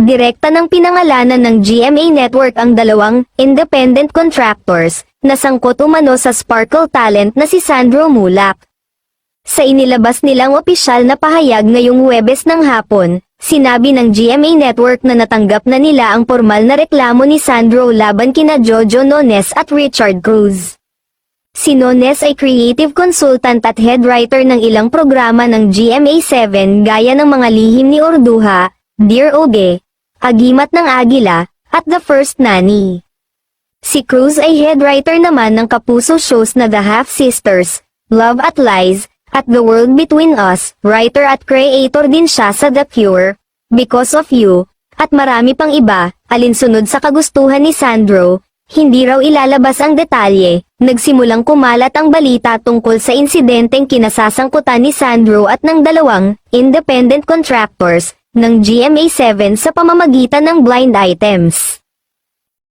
Direkta ng pinangalanan ng GMA Network ang dalawang independent contractors na sangkot umano sa Sparkle talent na si Sandro Mulak. Sa inilabas nilang opisyal na pahayag ngayong Huwebes ng hapon, sinabi ng GMA Network na natanggap na nila ang formal na reklamo ni Sandro laban kina Jojo Nones at Richard Cruz. Si Nones ay creative consultant at head writer ng ilang programa ng GMA7 gaya ng mga lihim ni Orduha, Dear Oge, Agimat ng Agila, at The First Nanny. Si Cruz ay head writer naman ng kapuso shows na The Half Sisters, Love at Lies, at The World Between Us, writer at creator din siya sa The Cure, Because of You, at marami pang iba, alinsunod sa kagustuhan ni Sandro. Hindi raw ilalabas ang detalye, nagsimulang kumalat ang balita tungkol sa insidenteng kinasasangkutan ni Sandro at ng dalawang independent contractors ng GMA7 sa pamamagitan ng blind items.